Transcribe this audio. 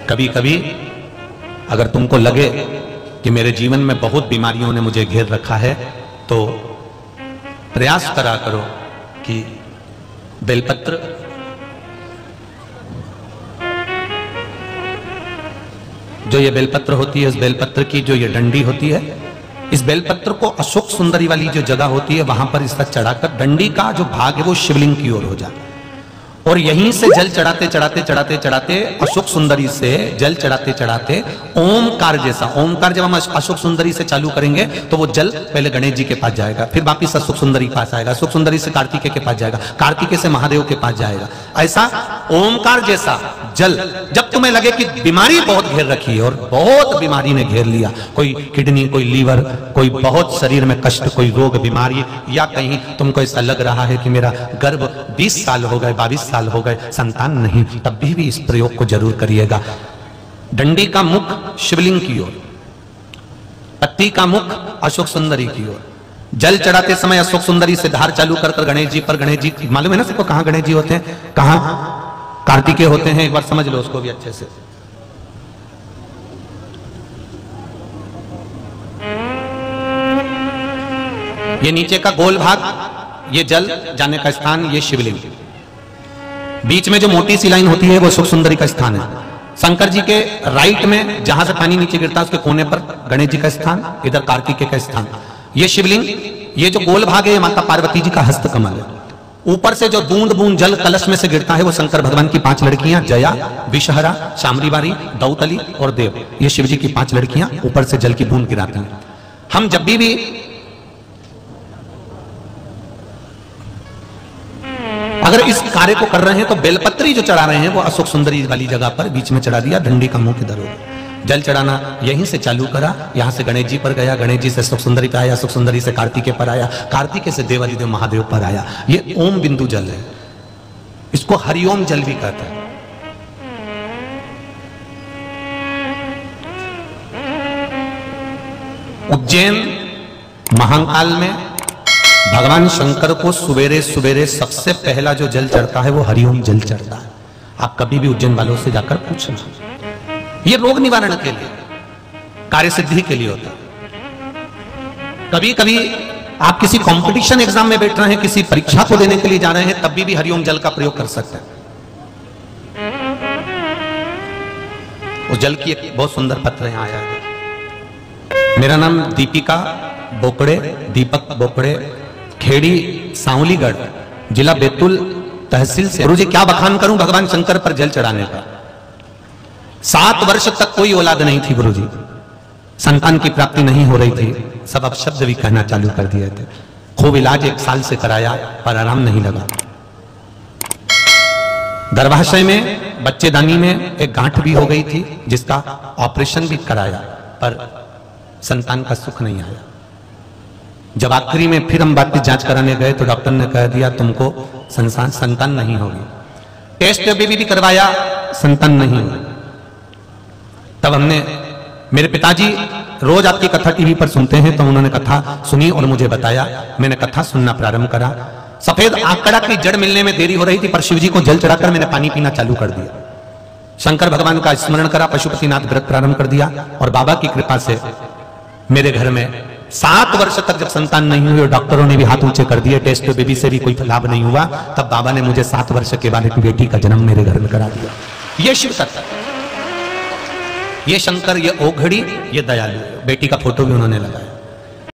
कभी कभी अगर तुमको लगे कि मेरे जीवन में बहुत बीमारियों ने मुझे घेर रखा है, तो प्रयास करा करो कि बेलपत्र जो ये बेलपत्र होती है, इस बेलपत्र की जो ये डंडी होती है, इस बेलपत्र को अशोक सुंदरी वाली जो जगह होती है वहां पर इसका चढ़ाकर डंडी का जो भाग है वो शिवलिंग की ओर हो जाए, और यहीं से जल चढ़ाते चढ़ाते चढ़ाते चढ़ाते अशोक सुंदरी से जल चढ़ाते चढ़ाते ओमकार जैसा, ओमकार जब हम अशोक सुंदरी से चालू करेंगे तो वो जल पहले गणेश जी के पास जाएगा, फिर वापिस अशोक सुंदरी के पास आएगा, अशोक सुंदरी से कार्तिकेय के पास जाएगा, कार्तिकेय से महादेव के पास जाएगा। ऐसा ओमकार जैसा जल, जब तुम्हें लगे कि बीमारी बहुत घेर रखी है और बहुत बीमारी ने घेर लिया, कोई किडनी, कोई लीवर, कोई बहुत शरीर में कष्ट, कोई रोग बीमारी, या कहीं तुमको ऐसा लग रहा है कि मेरा गर्भ 20 साल हो गए, 22 साल हो गए, संतान नहीं, तब भी इस प्रयोग को जरूर करिएगा। डंडी का मुख शिवलिंग की ओर, पत्ती का मुख अशोक सुंदरी की ओर, जल चढ़ाते समय अशोक सुंदरी से धार चालू कर गणेश जी पर, गणेश जी मालूम है ना सबको कहां गणेश जी होते हैं, कहां कार्तिकेय होते हैं, एक बार समझ लो उसको भी अच्छे से। ये नीचे का गोल भाग, ये जल जाने का स्थान, ये शिवलिंग, बीच में जो मोटी सी लाइन होती है वो अशोक सुंदरी का स्थान है। शंकर जी के राइट में जहां से पानी नीचे गिरता है उसके कोने पर गणेश जी का स्थान, इधर कार्तिकेय का स्थान, ये शिवलिंग, ये जो गोल भाग है माता पार्वती जी का हस्त कमल है। ऊपर से जो बूंद बूंद जल कलश में से गिरता है वो शंकर भगवान की 5 लड़कियां, जया, विषहरा, शामरीवारी, दौतली और देव, ये शिव जी की 5 लड़कियां ऊपर से जल की बूंद गिराती हैं। हम जब भी अगर इस कार्य को कर रहे हैं तो बेलपत्री जो चढ़ा रहे हैं वो अशोक सुंदरी वाली जगह पर बीच में चढ़ा दिया, डंडी का मुंह किधर हो, जल चढ़ाना यहीं से चालू करा, यहां से गणेश जी पर गया, गणेश जी से अशोक सुंदरी पर आया, अशोक सुंदरी से कार्तिकेय पर आया, कार्तिकेय से देवादिदेव महादेव पर आया। ये ओम बिंदु जल है, इसको हरिओम जल भी कहते हैं। उज्जैन महाकाल में भगवान शंकर को सुबेरे सुबेरे सबसे पहला जो जल चढ़ता है वो हरिओम जल चढ़ता है। आप कभी भी उज्जैन वालों से जाकर पूछना, ये रोग निवारण के लिए, कार्य सिद्धि के लिए होता है। कभी कभी आप किसी कंपटीशन एग्जाम में बैठ रहे हैं, किसी परीक्षा को देने के लिए जा रहे हैं, तब भी हरिओम जल का प्रयोग कर सकते हैं। उस जल की एक बहुत सुंदर पत्र यहां आया है। मेरा नाम दीपिका बोकड़े, दीपक बोकड़े, खेड़ी सांवलीगढ़, जिला बैतूल, तहसील से। गुरुजी क्या बखान करूं भगवान शंकर पर जल चढ़ाने का। 7 वर्ष तक कोई औलाद नहीं थी गुरुजी, संतान की प्राप्ति नहीं हो रही थी, सब अपशब्द भी कहना चालू कर दिए थे। खूब इलाज 1 साल से कराया पर आराम नहीं लगा। गर्भाशय में, बच्चेदानी में एक गांठ भी हो गई थी जिसका ऑपरेशन भी कराया पर संतान का सुख नहीं आया। जब आखिरी में फिर हम बात जांच कराने गए तो डॉक्टर ने कह दिया तुमको संतान नहीं होगी। टेस्ट भी करवाया, संतान नहीं हुई। तब हमने, मेरे पिताजी रोज आपकी कथा टीवी पर सुनते हैं तो उन्होंने कथा सुनी और मुझे बताया, मैंने कथा सुनना प्रारंभ करा। सफेद आंकड़ा की जड़ मिलने में देरी हो रही थी पर शिव जी को जल चढ़ाकर मैंने पानी पीना चालू कर दिया। शंकर भगवान का स्मरण करा, पशुपतिनाथ व्रत प्रारंभ कर दिया और बाबा की कृपा से मेरे घर में 7 वर्ष तक जब संतान नहीं हुई और डॉक्टरों ने भी हाथ ऊंचे कर दिए, टेस्ट बेबी से भी कोई लाभ नहीं हुआ, तब बाबा ने मुझे 7 वर्ष के बाद एक बेटी का जन्म मेरे घर में करा दिया। ये शिव तत्व, ये शंकर, ये ओघड़ी, ये दयालु, बेटी का फोटो भी उन्होंने लगाया।